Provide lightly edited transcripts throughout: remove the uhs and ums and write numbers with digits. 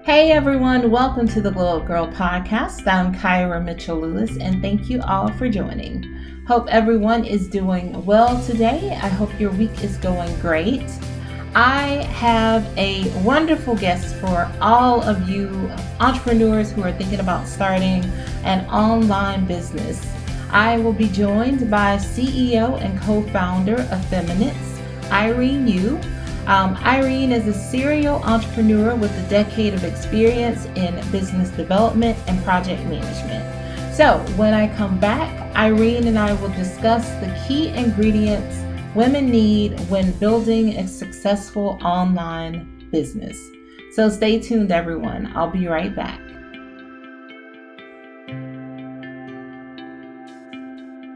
Hey everyone, welcome to the Glow Up Girl podcast. I'm Kyra Mitchell Lewis, and thank you all for joining. Hope everyone is doing well today. I hope your week is going great. I have a wonderful guest for all of you entrepreneurs who are thinking about starting an online business. I will be joined by CEO and co-founder of Feminines, Irene Yu. Irene is a serial entrepreneur with a decade of experience in business development and project management. So when I come back, Irene and I will discuss the key ingredients women need when building a successful online business. So stay tuned, everyone. I'll be right back.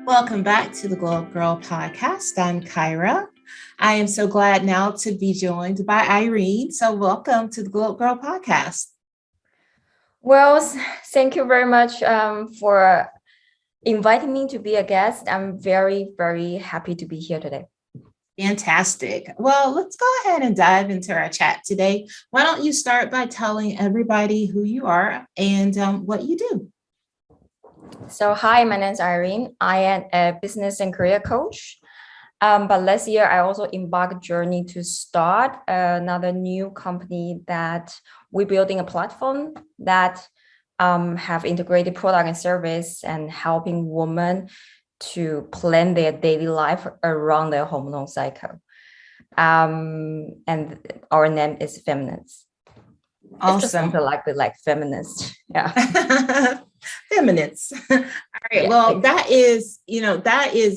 Welcome back to the Glow Up Girl podcast. I'm Kyra. I am so glad now to be joined by Irene. So welcome to the Glow Up Girl podcast. Well, thank you very much for inviting me to be a guest. I'm very, very happy to be here today. Fantastic. Well, let's go ahead and dive into our chat today. Why don't you start by telling everybody who you are and what you do? So, hi, my name is Irene. I am a business and career coach. But last year, I also embarked a journey to start another new company that we're building a platform that have integrated product and service and helping women to plan their daily life around their hormonal cycle. And our name is Feminines. Awesome. It's just something like feminist. Yeah. Feminists. All right. Yeah. Well, that is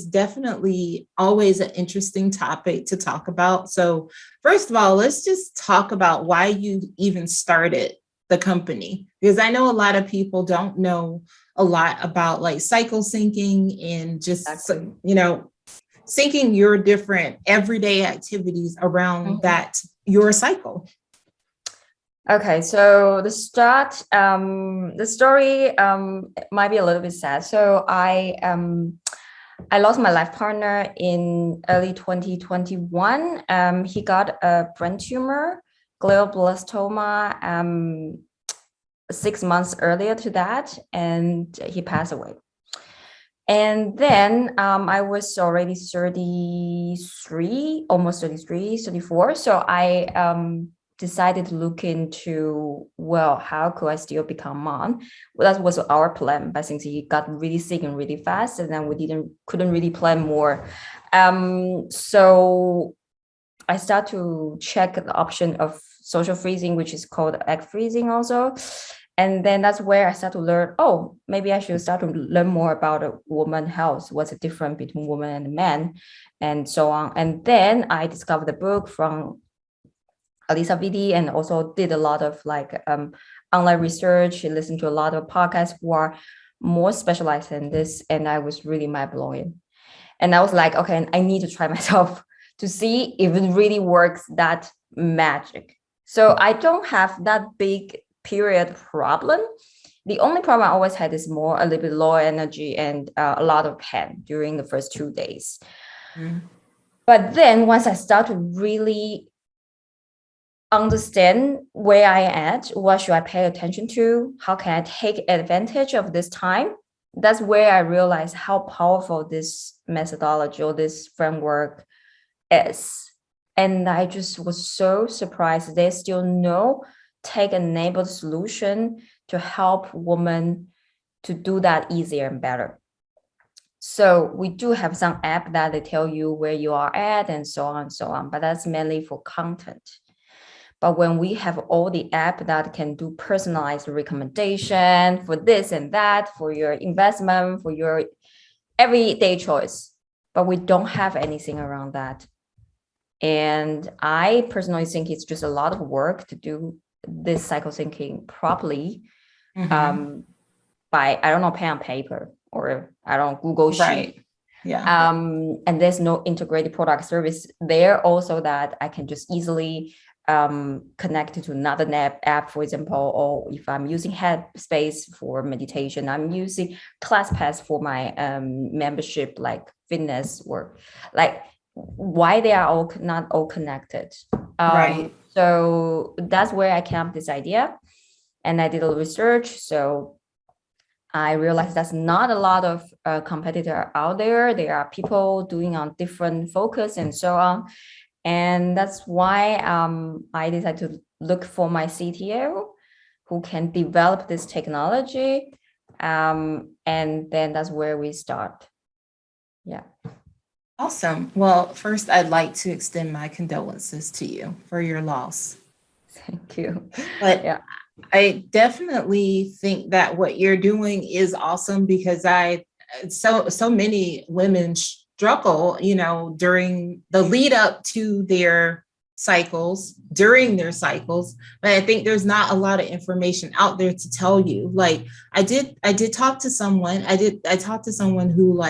definitely always an interesting topic to talk about. So first of all, let's just talk about why you even started the company, because I know a lot of people don't know a lot about like cycle syncing and just, syncing your different everyday activities around your cycle. Okay, so the story might be a little bit sad. So I lost my life partner in early 2021. He got a brain tumor, glioblastoma, 6 months earlier to that, and he passed away. And then I was already 33, almost 33, 34. So I decided to look into, how could I still become mom? Well, that was our plan, but since he got really sick and really fast, and then we couldn't really plan more. So I start to check the option of social freezing, which is called egg freezing also. And then that's where I start to learn, maybe I should start to learn more about woman health. What's the difference between women and men, and so on. And then I discovered the book from Alisa Vidi, and also did a lot of online research, listened to a lot of podcasts who are more specialized in this. And I was really mind blowing. And I was like, okay, I need to try myself to see if it really works, that magic. So I don't have that big period problem. The only problem I always had is a little bit low energy and a lot of pain during the first 2 days. But then once I start to really understand where I am at, what should I pay attention to, how can I take advantage of this time, that's where I realized how powerful this methodology or this framework is. And I just was so surprised there's still no tech-enabled solution to help women to do that easier and better. So we do have some app that they tell you where you are at and so on, but that's mainly for content. But when we have all the app that can do personalized recommendation for this and that, for your investment, for your everyday choice, but we don't have anything around that. And I personally think it's just a lot of work to do this cycle syncing properly by, I don't know, pen and paper, or I don't know, Google Sheet. Right. Yeah. And there's no integrated product service there also that I can just easily connected to another app, for example, or if I'm using Headspace for meditation, I'm using ClassPass for my membership, like fitness work, like why they are not all connected. Right. So that's where I came up with this idea. and I did a research. So I realized there's not a lot of competitor out there. There are people doing on different focus and so on. And that's why I decided to look for my CTO who can develop this technology. And then that's where we start. Yeah. Awesome. Well, first, I'd like to extend my condolences to you for your loss. Thank you. But yeah. I definitely think that what you're doing is awesome because so many women struggle, during the lead up to their cycles, during their cycles. But I think there's not a lot of information out there to tell you. Like I did talk to someone. I talked to someone who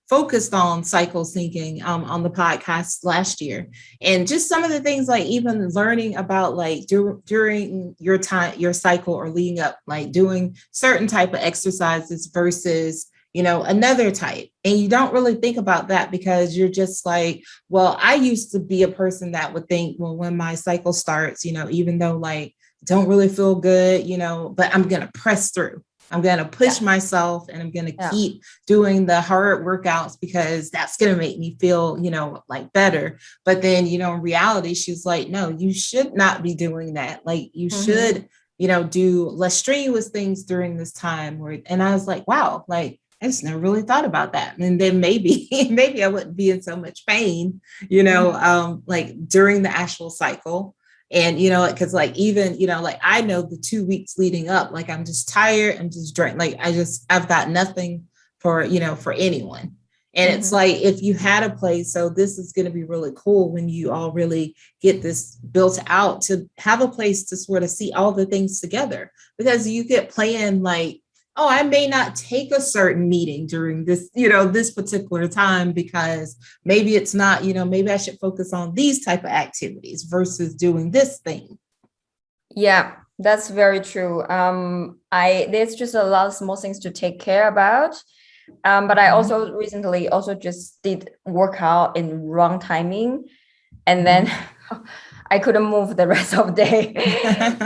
focused on cycle syncing on the podcast last year, and just some of the things even learning about during your cycle or leading up, doing certain type of exercises versus another type. And you don't really think about that because you're just well, I used to be a person that would think, well, when my cycle starts, even though don't really feel good, but I'm gonna press through. I'm going to push myself and I'm going to keep doing the hard workouts because that's going to make me feel, better. But then, in reality, she's like, no, you should not be doing that. You should, do less strenuous things during this time. And I was like, wow, I just never really thought about that. And then maybe I wouldn't be in so much pain, during the actual cycle. And, because even, I know the 2 weeks leading up, I'm just tired. I'm just drained. I've got nothing for anyone. And it's if you had a place, so this is going to be really cool when you all really get this built out to have a place to sort of see all the things together, because you get planned oh, I may not take a certain meeting during this, this particular time because maybe it's not, maybe I should focus on these type of activities versus doing this thing. Yeah, that's very true. There's just a lot of small things to take care about. But I also recently just did workout in wrong timing, and then I couldn't move the rest of the day.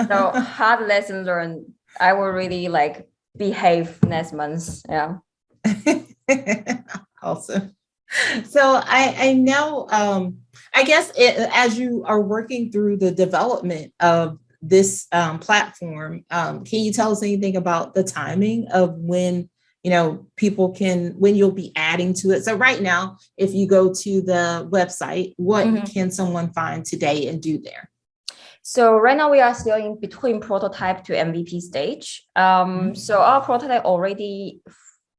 So hard lesson learned. I will really behave next month. Yeah. Awesome. So I know, I guess as you are working through the development of this platform, can you tell us anything about the timing of when, when you'll be adding to it? So right now, if you go to the website, what can someone find today and do there? So right now we are still in between prototype to MVP stage. So our prototype already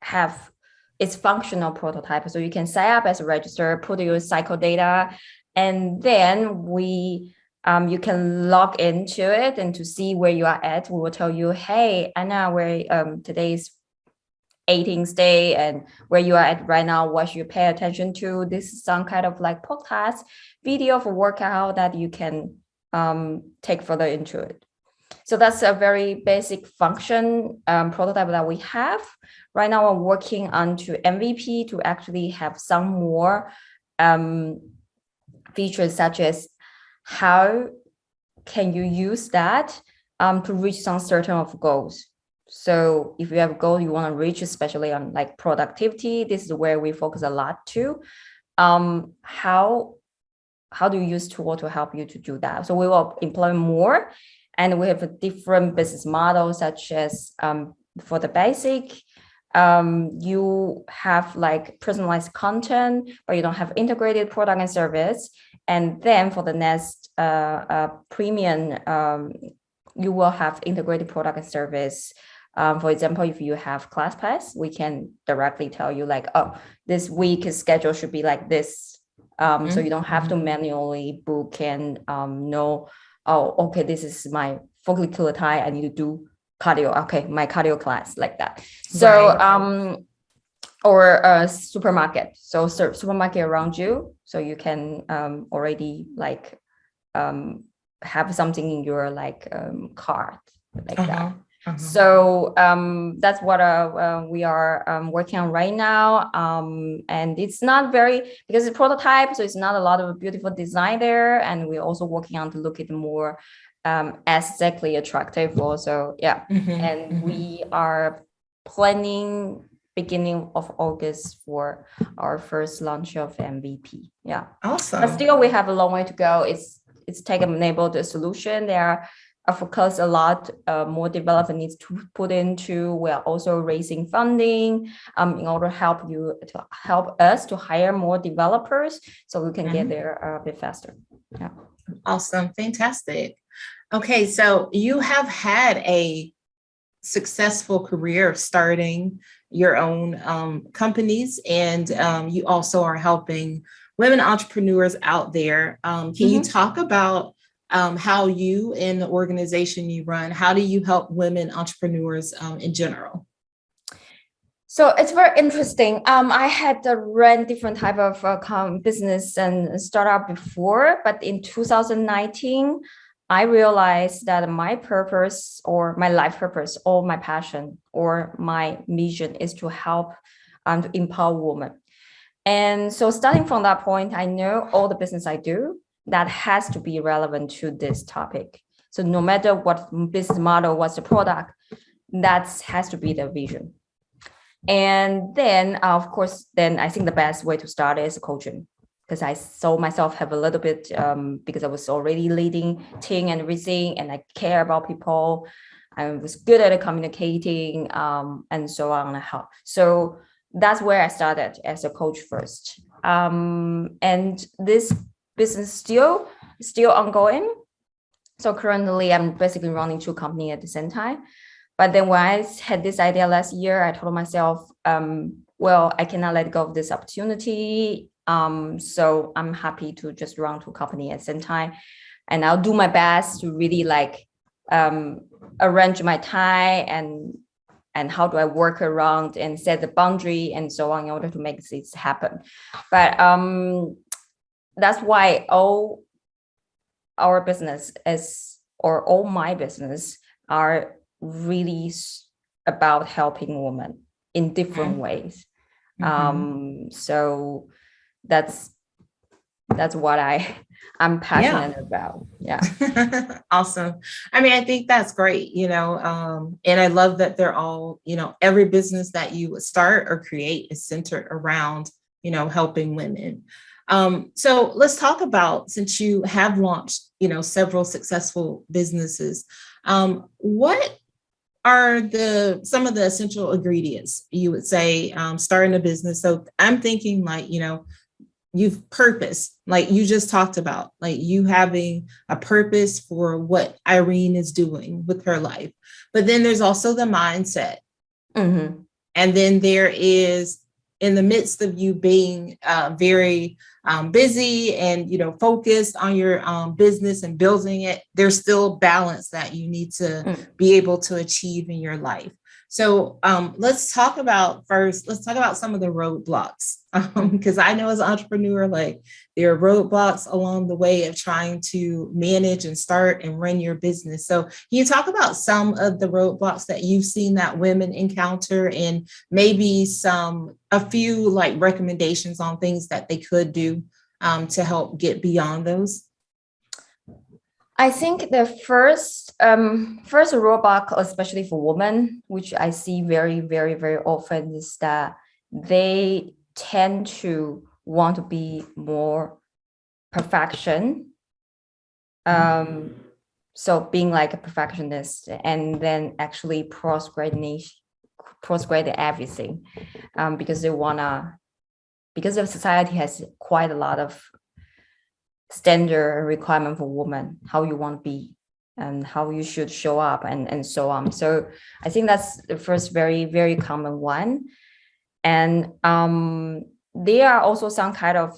have its functional prototype. So you can sign up as a register, put your cycle data, and then you can log into it and to see where you are at. We will tell you, hey, Anna, today's 18th day and where you are at right now, what you pay attention to. This is some kind of podcast video for workout that you can take further into it. So that's a very basic function prototype that we have. Right now we're working on to MVP to actually have some more features, such as how can you use that to reach some certain of goals. So if you have a goal you want to reach, especially on productivity, this is where we focus a lot too. How do you use tool to help you to do that? So we will employ more, and we have a different business model, such as for the basic, you have personalized content, but you don't have integrated product and service. And then for the next premium, you will have integrated product and service. For example, if you have ClassPass, we can directly tell you oh, this week's schedule should be like this. So you don't have to manually book and know, oh, okay, this is my follicular time. I need to do cardio. Okay, my cardio class like that. So, or a supermarket. So supermarket around you, so you can already have something in your cart that. So that's what we are working on right now. And it's not because it's prototype, so it's not a lot of beautiful design there. And we're also working on to look at more aesthetically attractive also. Yeah. And we are planning beginning of August for our first launch of MVP. Yeah. Awesome. But still we have a long way to go. It's tech-enabled solution. There are of course a lot more development needs to put into. We're also raising funding in order to help us to hire more developers so we can get there a bit faster. Yeah. Awesome. Fantastic. Okay, so you have had a successful career starting your own companies, and you also are helping women entrepreneurs out there. Can you talk about how you and the organization you run, how do you help women entrepreneurs in general? So it's very interesting. I had run different type of business and startup before, but in 2019, I realized that my purpose or my life purpose or my passion or my mission is to help to empower women. And so starting from that point, I know all the business I do that has to be relevant to this topic. So no matter what business model, what's the product, that has to be the vision. And then, of course, then I think the best way to start is coaching, because I saw myself have a little bit, because I was already leading team and everything, and I care about people. I was good at communicating, and so on. So that's where I started as a coach first. And this business still ongoing. So currently, I'm basically running two companies at the same time. But then when I had this idea last year, I told myself, well, I cannot let go of this opportunity. So I'm happy to just run two companies at the same time. And I'll do my best to really arrange my time and how do I work around and set the boundary and so on in order to make this happen. But that's why all our business all my business are really about helping women in different ways. So that's what I'm passionate about. Yeah. Awesome. I mean, I think that's great, and I love that they're all, every business that you would start or create is centered around, helping women. So let's talk about, since you have launched, several successful businesses, what are some of the essential ingredients you would say starting a business? So I'm thinking you've purpose, like you just talked about, like you having a purpose for what Irene is doing with her life. But then there's also the mindset. And then there is, in the midst of you being very busy and focused on your business and building it, there's still balance that you need to be able to achieve in your life. So let's talk about some of the roadblocks, because I know as an entrepreneur, there are roadblocks along the way of trying to manage and start and run your business. So can you talk about some of the roadblocks that you've seen that women encounter, and maybe a few recommendations on things that they could do to help get beyond those? I think the first roadblock, especially for women, which I see very, very, very often, is that they tend to want to be more perfection. So being like a perfectionist, and then actually proscribe everything, because the society has quite a lot of standard requirement for women, how you want to be and how you should show up and so on. So I think that's the first very, very common one. And there are also some kind of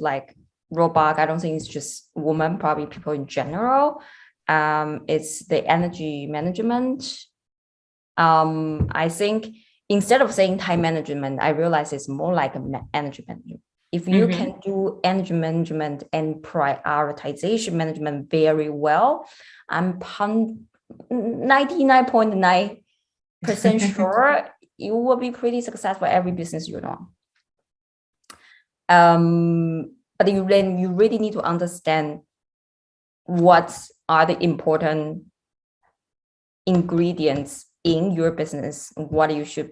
roadblock. I don't think it's just women, probably people in general. It's the energy management. I think instead of saying time management, I realize it's more like energy management. If you can do energy management and prioritization management very well, I'm 99.9% sure you will be pretty successful every business you know. But you really need to understand what are the important ingredients in your business, what you should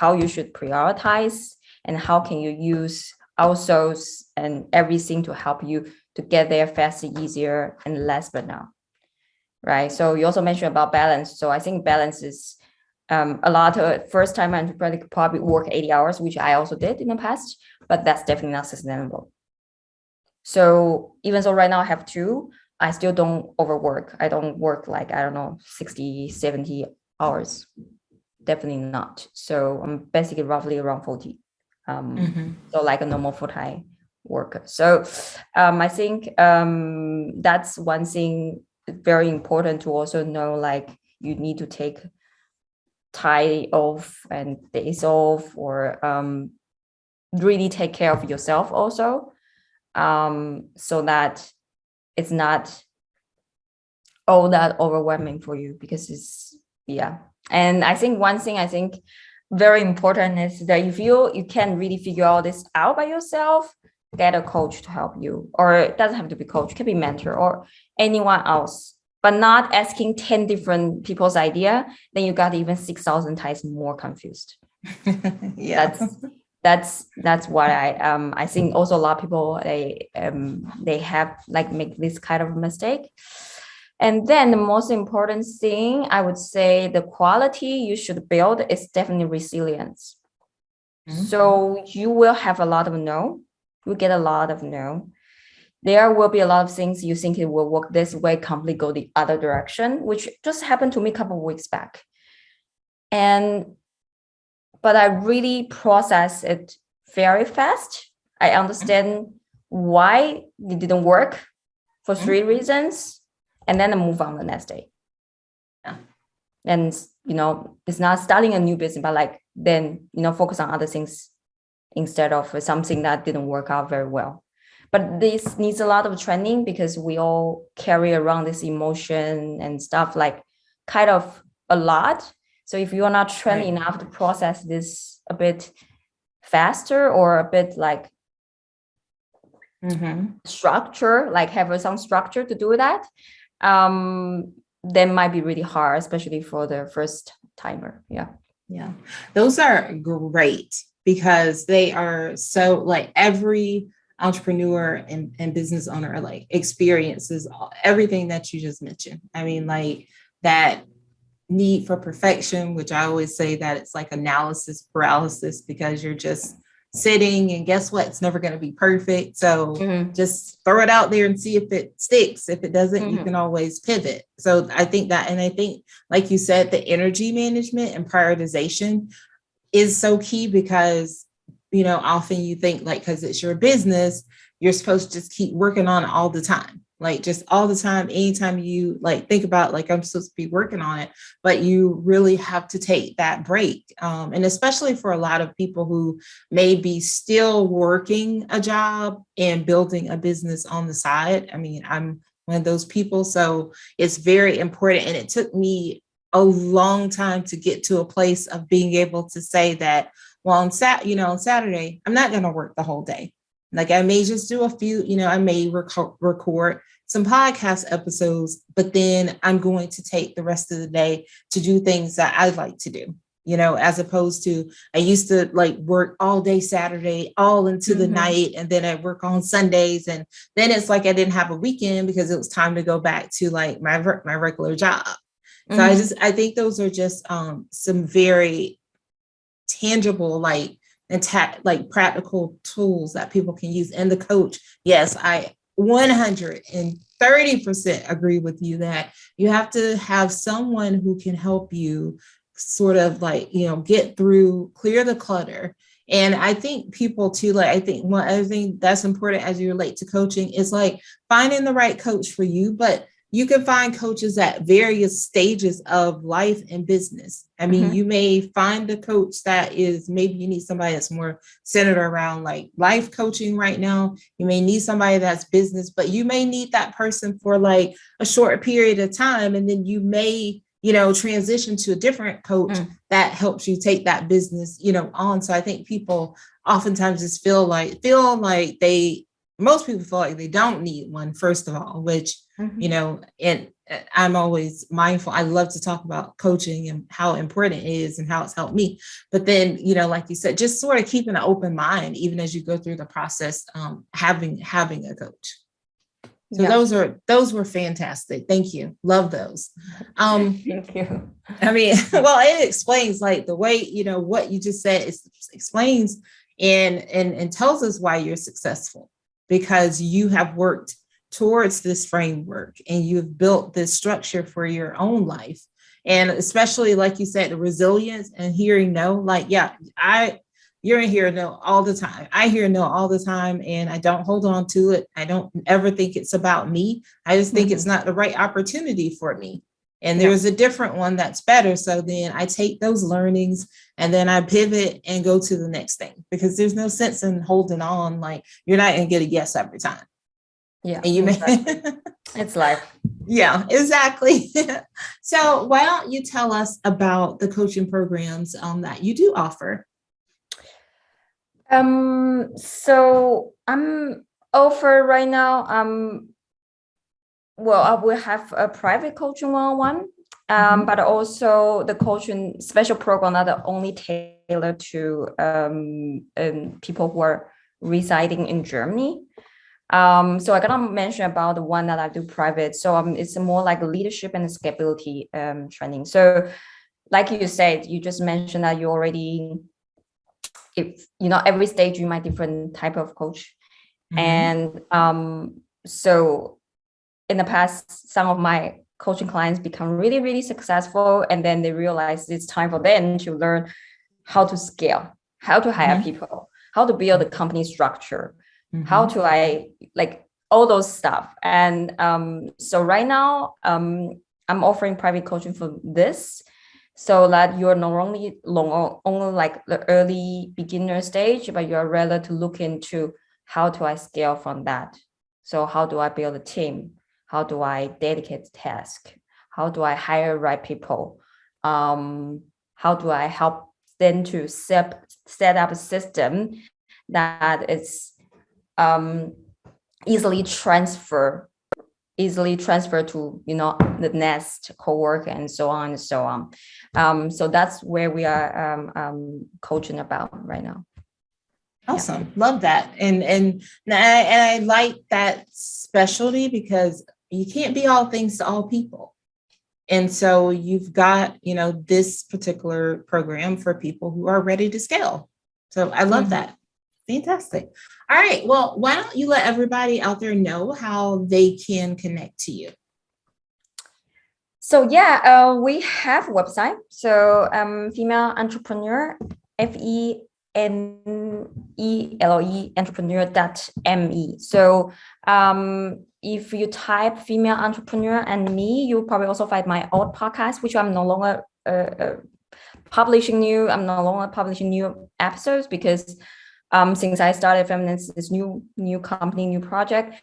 how you should prioritize, and how can you use outsource and everything to help you to get there faster, easier, and less burnout. Right. So you also mentioned about balance. So I think balance is a lot of first-time entrepreneur could probably work 80 hours, which I also did in the past, but that's definitely not sustainable. So even though right now I have two, I still don't overwork. I don't work like, I don't know, 60, 70 hours. Definitely not. So I'm basically roughly around 40. So like a normal full-time worker. So I think that's one thing very important to also know, like you need to take time off and days off, or really take care of yourself also, so that it's not all that overwhelming for you, because it's, yeah. And I think one thing I think very important is that if you can really figure all this out by yourself, get a coach to help you, or it doesn't have to be coach, it can be mentor or anyone else, but not asking 10 different people's idea, then you got even 6,000 times more confused. Yeah. That's why I think also a lot of people they have like make this kind of mistake. And then the most important thing I would say, the quality you should build is definitely resilience. So you will have a lot of no, you get a lot of no. There will be a lot of things you think it will work this way, completely go the other direction, which just happened to me a couple of weeks back. But I really process it very fast. I understand why it didn't work for 3 reasons, and then I move on the next day. Yeah. And, it's not starting a new business, but like then, focus on other things instead of something that didn't work out very well. But this needs a lot of training, because we all carry around this emotion and stuff like kind of a lot. So if you're not trained enough to process this a bit faster, or a bit like structure, like have some structure to do that, then might be really hard, especially for the first timer. Yeah, those are great, because they are so, like, every entrepreneur and business owner like experiences everything that you just mentioned. I mean, like that need for perfection, which I always say that it's like analysis paralysis, because you're just sitting and guess what? It's never going to be perfect. So just throw it out there and see if it sticks. If it doesn't, you can always pivot. So I think that, and I think, like you said, the energy management and prioritization is so key, because, often you think like, because it's your business, you're supposed to just keep working on it all the time. Like just all the time, anytime you like think about like, I'm supposed to be working on it, but you really have to take that break. And especially for a lot of people who may be still working a job and building a business on the side. I mean, I'm one of those people. So it's very important. And it took me a long time to get to a place of being able to say that, well, on Saturday, I'm not going to work the whole day. Like I may just do a few, I may record some podcast episodes, but then I'm going to take the rest of the day to do things that I like to do, as opposed to I used to like work all day Saturday, all into the night. And then I work on Sundays. And then it's like I didn't have a weekend because it was time to go back to like my regular job. So I think those are just some very tangible, like practical tools that people can use. And the coach, yes, I 130% agree with you that you have to have someone who can help you sort of like, get through, clear the clutter. And I think people too, like, I think one other thing that's important as you relate to coaching is like finding the right coach for you, but you can find coaches at various stages of life and business. I mean, you may find a coach that is, maybe you need somebody that's more centered around like life coaching right now. You may need somebody that's business, but you may need that person for like a short period of time. And then you may, transition to a different coach that helps you take that business, on. So I think people oftentimes just feel like they most people feel like they don't need one, first of all, which, you know, and I'm always mindful. I love to talk about coaching and how important it is and how it's helped me. But then, you know, like you said, just sort of keeping an open mind, even as you go through the process, having a coach. So Yeah. those were fantastic. Thank you. Love those. Thank you. I mean, well, it explains like the way, you know, what you just said is explains and tells us why you're successful, because you have worked towards this framework and you've built this structure for your own life. And especially like you said, the resilience and hearing no, like, yeah, you're in here no all the time. I hear no all the time and I don't hold on to it. I don't ever think it's about me. I just think it's not the right opportunity for me. And there's a different one that's better. So then I take those learnings and then I pivot and go to the next thing, because there's no sense in holding on. Like, you're not going to get a yes every time. Yeah. And you exactly. It's life. Yeah, exactly. So why don't you tell us about the coaching programs that you do offer? So I'm offer right now. Well, I will have a private coaching one-on-one, but also the coaching special program that are only tailored to people who are residing in Germany. So I gotta mention about the one that I do private. So it's more like leadership and scalability training. So like you said, you just mentioned that you already, if you know, every stage you might different type of coach. And so in the past, some of my coaching clients become really, really successful. And then they realize it's time for them to learn how to scale, how to hire people, how to build a company structure, how to like all those stuff. And so right now, I'm offering private coaching for this, so that you're not only like the early beginner stage, but you're rather to look into how do I scale from that. So how do I build a team? How do I dedicate the task? How do I hire right people? How do I help them to set up a system that is easily transfer to, you know, the next co-worker and so on and so on. So that's where we are coaching about right now. Awesome. Love that. And I like that specialty, because you can't be all things to all people. And so you've got, you know, this particular program for people who are ready to scale. So I love that. Fantastic. All right. Well, why don't you let everybody out there know how they can connect to you? So we have a website. So female entrepreneur, FEMELE entrepreneur.me. So if you type female entrepreneur and me, you'll probably also find my old podcast, which I'm no longer publishing new. I'm no longer publishing new episodes, because since I started Feminist, this new company, new project,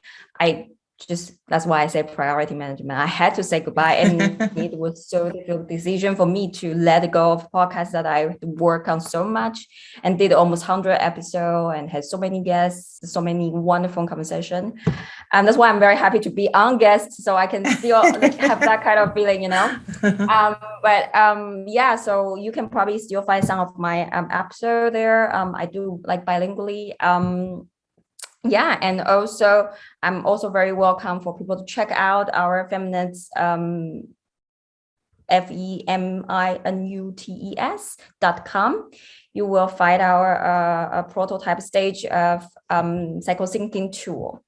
that's why I say priority management. I had to say goodbye, and it was so difficult decision for me to let go of podcasts that I worked on so much and did almost 100 episodes and had so many guests, so many wonderful conversation. And that's why I'm very happy to be on guest, so I can still have that kind of feeling, you know. So you can probably still find some of my episode there. I do like bilingually. And also I'm also very welcome for people to check out our feminists FEMINUTES.com. You will find our prototype stage of cycle syncing tool.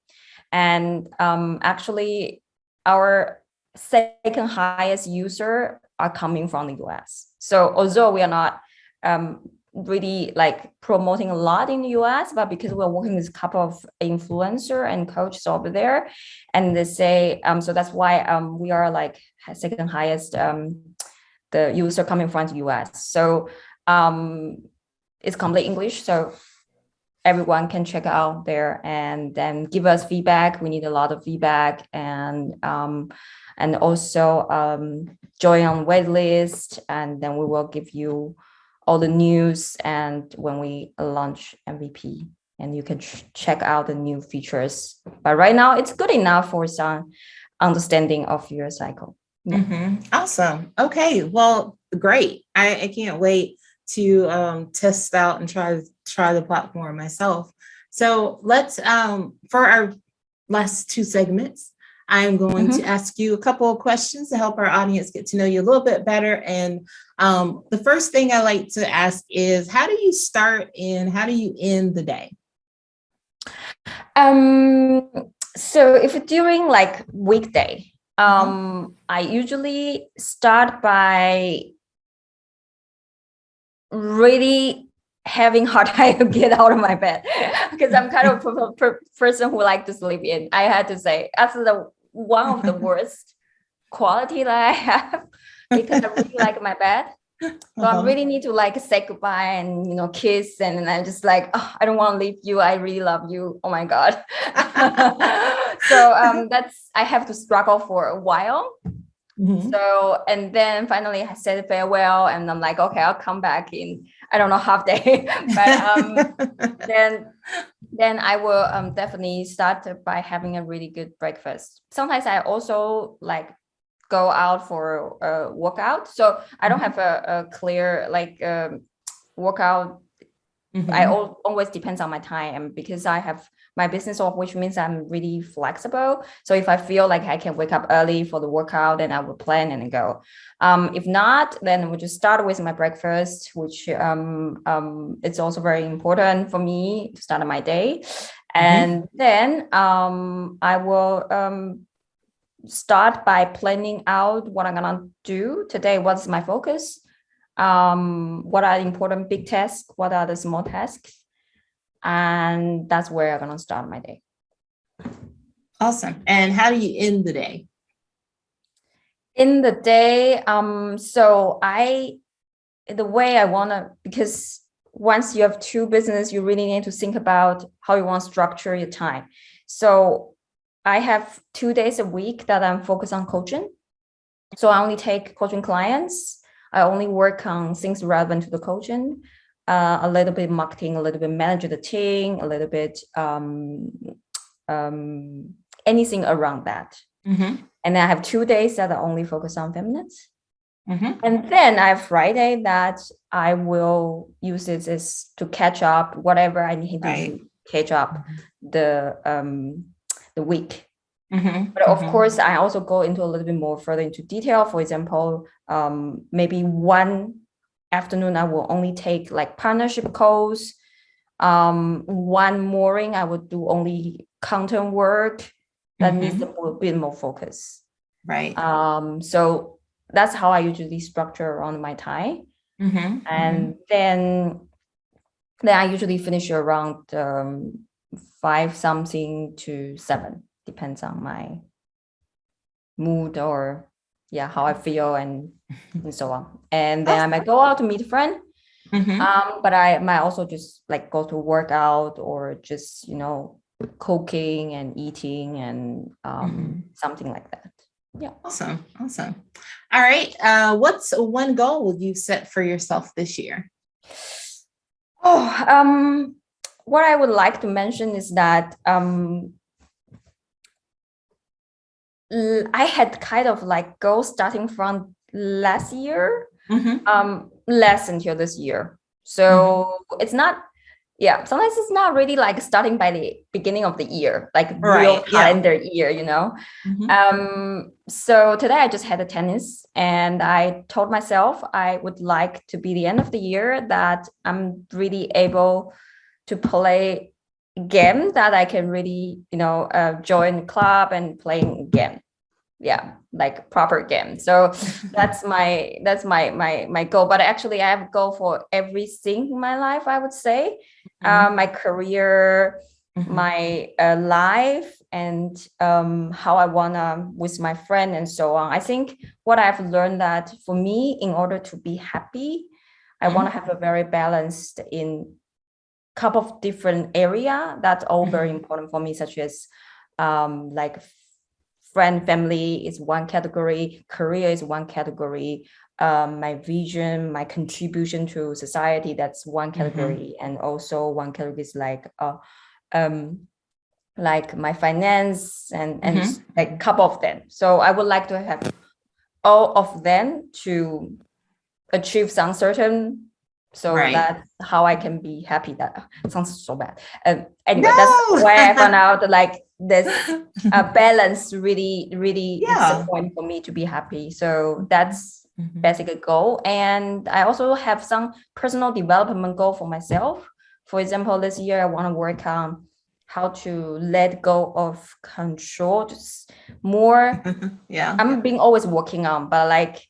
And actually our second highest user are coming from the US. So although we are not really like promoting a lot in the US, but because we're working with a couple of influencer and coaches over there, and they say, so that's why we are like second highest the user coming from the US. So it's complete English, so everyone can check out there and then give us feedback. We need a lot of feedback, and also join on wait list, and then we will give you all the news and when we launch MVP. and you can check out the new features. But right now, it's good enough for some understanding of your cycle. Yeah. Mm-hmm. Awesome. Okay. Well, great. I can't wait to test out and try the platform myself. So let's for our last two segments, I'm going to ask you a couple of questions to help our audience get to know you a little bit better. And the first thing I like to ask is, how do you start and how do you end the day? So if during like weekday, I usually start by really having hard time to get out of my bed because I'm kind of a person who like to sleep in. I had to say that's the one of the worst quality that I have because I really like my bed. So I really need to like say goodbye and, you know, kiss. And I'm just like, oh, I don't want to leave you. I really love you. Oh my God. So that's, I have to struggle for a while. So, and then finally I said farewell and I'm like, okay, I'll come back in, I don't know, half day, but then I will definitely start by having a really good breakfast. Sometimes I also like go out for a workout. So I don't have a clear like workout. I always depends on my time because I have my business off, which means I'm really flexible. So if I feel like I can wake up early for the workout, then I will plan and go. If not, then we'll just start with my breakfast, which it's also very important for me to start my day. And then I will start by planning out what I'm gonna do today. What's my focus? What are the important big tasks? What are the small tasks? And that's where I'm gonna start my day. Awesome. And how do you end the day? In the day, so the way I wanna, because once you have two business, you really need to think about how you want to structure your time. So I have 2 days a week that I'm focused on coaching. So I only take coaching clients. I only work on things relevant to the coaching, a little bit marketing, a little bit manage the team, a little bit anything around that. And then I have 2 days that I only focus on feminists. And then I have Friday that I will use it as to catch up whatever I need to catch up the week. But of course, I also go into a little bit more further into detail. For example, maybe one afternoon, I will only take like partnership calls. One morning, I would do only content work that needs a bit more focus. So that's how I usually structure around my time. And then I usually finish around 5 something to 7. Depends on my mood or how I feel and so on. And then I might go out to meet a friend. But I might also just like go to workout or just, you know, cooking and eating and something like that. Yeah. Awesome. All right. What's one goal you set for yourself this year? What I would like to mention is that I had kind of like goals starting from last year, less until this year. So it's not, sometimes it's not really like starting by the beginning of the year, like real calendar year, you know. So today I just had a tennis and I told myself I would like to be the end of the year that I'm really able to play game that I can really, you know, join the club and playing game. Like proper game. So that's my goal. But actually I have a goal for everything in my life, I would say. My career, my life, and how I wanna with my friend and so on. I think what I've learned that for me, in order to be happy, I want to have a very balanced in couple of different area that's all very important for me, such as like friend, family is one category, career is one category, my vision, my contribution to society. That's one category. And also one category is like my finance and like a couple of them. So I would like to have all of them to achieve some certain, so that's how I can be happy. That sounds so bad. Anyway, that's why I found out like this balance really is the point for me to be happy. So that's basically goal. And I also have some personal development goal for myself. For example, this year I want to work on how to let go of control, just more. I'm being always working on, but like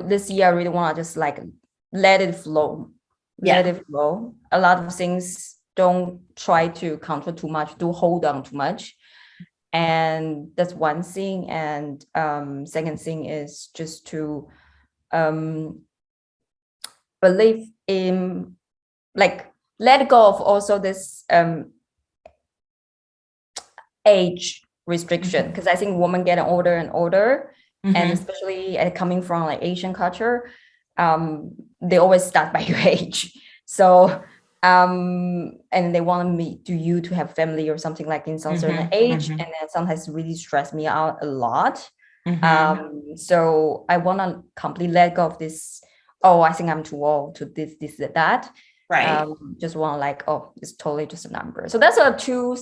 this year I really want to just like let it flow. Let it flow. A lot of things, don't try to control too much, don't hold on too much. And that's one thing. And second thing is just to believe in, like, let go of also this age restriction, because I think women getting older and older, and especially coming from like Asian culture, they always start by your age. So and they want you to have family or something like in some certain age, and then sometimes really stress me out a lot. So I want to completely let go of this, oh, I think I'm too old to this that, just want to like, oh, it's totally just a number. So that's two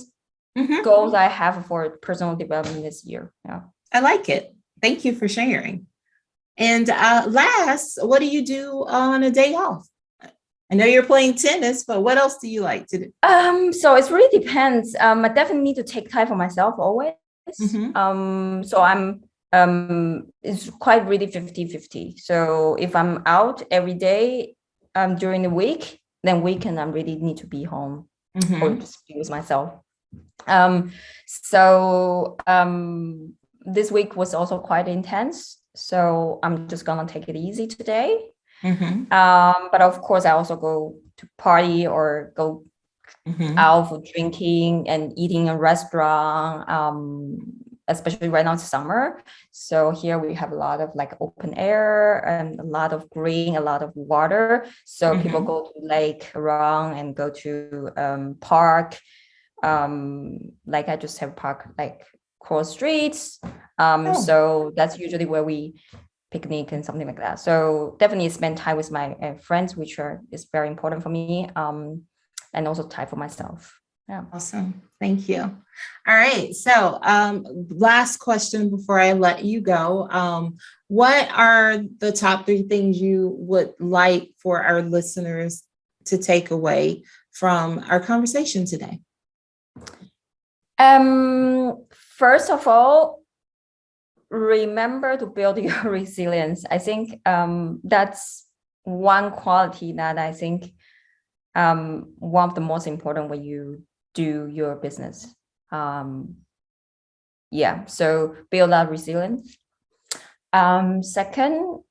goals I have for personal development this year. I like it. Thank you for sharing. And last, what do you do on a day off? I know you're playing tennis, but what else do you like to do? So it really depends. I definitely need to take time for myself always. So I'm it's quite really 50-50. So if I'm out every day during the week, then weekend I really need to be home or just be with myself. This week was also quite intense, so I'm just gonna take it easy today. But of course I also go to party or go out for drinking and eating in a restaurant, especially right now it's summer, so here we have a lot of like open air and a lot of green, a lot of water, so people go to lake around and go to park. Like I just have park like cross streets, so that's usually where we picnic and something like that. So definitely spend time with my friends, which is very important for me, and also time for myself. Awesome. Thank you. All right, so last question before I let you go. What are the top 3 things you would like for our listeners to take away from our conversation today? First of all, remember to build your resilience. I think that's one quality that I think one of the most important when you do your business. So build that resilience. Second,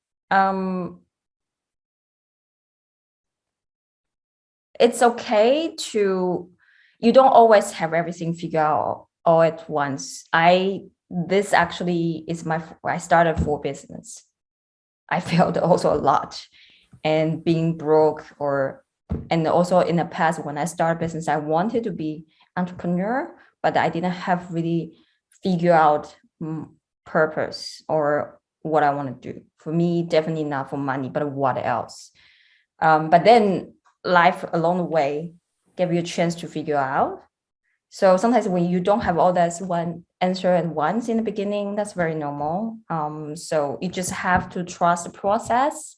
it's okay to, you don't always have everything figured out all at once. This actually is I started for business. I failed also a lot, and being broke, and also in the past when I started business, I wanted to be entrepreneur, but I didn't have really figure out purpose or what I want to do. For me, definitely not for money, but what else? But then life along the way gave you a chance to figure out. So sometimes when you don't have all that one answer at once in the beginning, that's very normal. So you just have to trust the process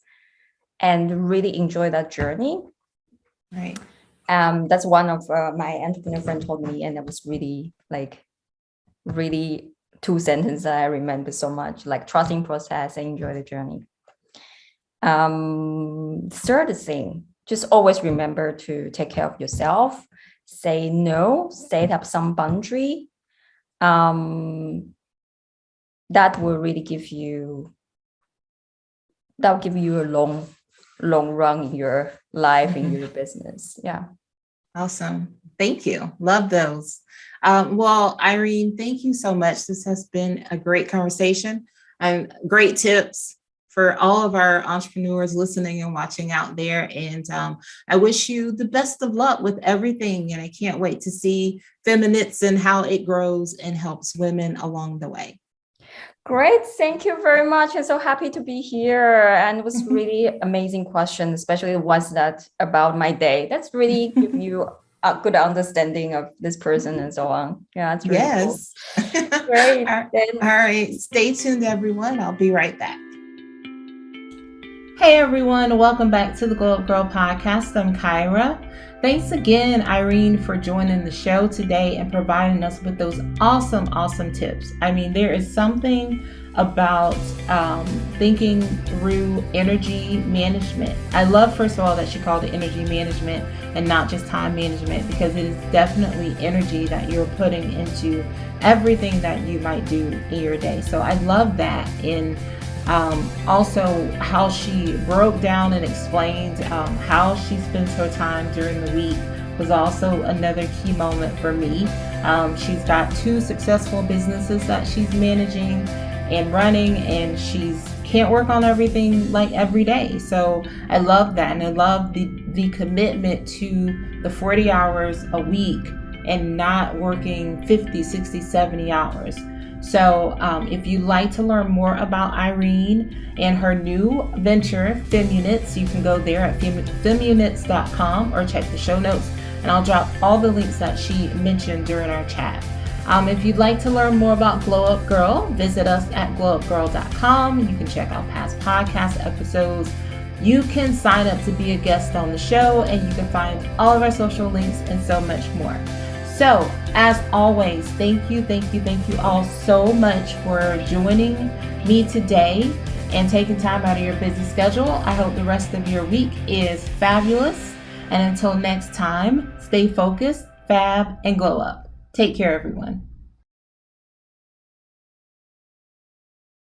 and really enjoy that journey. Right. That's one of my entrepreneur friend told me, and it was really 2 sentences I remember so much, like trusting process and enjoy the journey. Third thing, just always remember to take care of yourself. Say no, set up some boundary. That will really give you a long run in your life, in your business. Awesome. Thank you. Love those. Well, Irene, thank you so much. This has been a great conversation and great tips for all of our entrepreneurs listening and watching out there. And I wish you the best of luck with everything. And I can't wait to see Feminits and how it grows and helps women along the way. Great. Thank you very much. I'm so happy to be here. And it was really amazing question, especially the ones that about my day. That's really give you a good understanding of this person and so on. Yeah, it's really cool. Great. All right. Stay tuned, everyone. I'll be right back. Hey, everyone. Welcome back to the Glow Up Girl podcast. I'm Kyra. Thanks again, Irene, for joining the show today and providing us with those awesome tips. I mean, there is something about thinking through energy management. I love, first of all, that she called it energy management and not just time management, because it is definitely energy that you're putting into everything that you might do in your day. So I love that. In also how she broke down and explained how she spends her time during the week was also another key moment for me. She's got 2 successful businesses that she's managing and running, and she's can't work on everything like every day. So I love that, and I love the commitment to the 40 hours a week and not working 50, 60, 70 hours. So if you'd like to learn more about Irene and her new venture, Femunits, you can go there at femunits.com or check the show notes, and I'll drop all the links that she mentioned during our chat. If you'd like to learn more about Glow Up Girl, visit us at glowupgirl.com. You can check out past podcast episodes. You can sign up to be a guest on the show, and you can find all of our social links and so much more. So, as always, thank you all so much for joining me today and taking time out of your busy schedule. I hope the rest of your week is fabulous. And until next time, stay focused, fab, and glow up. Take care, everyone.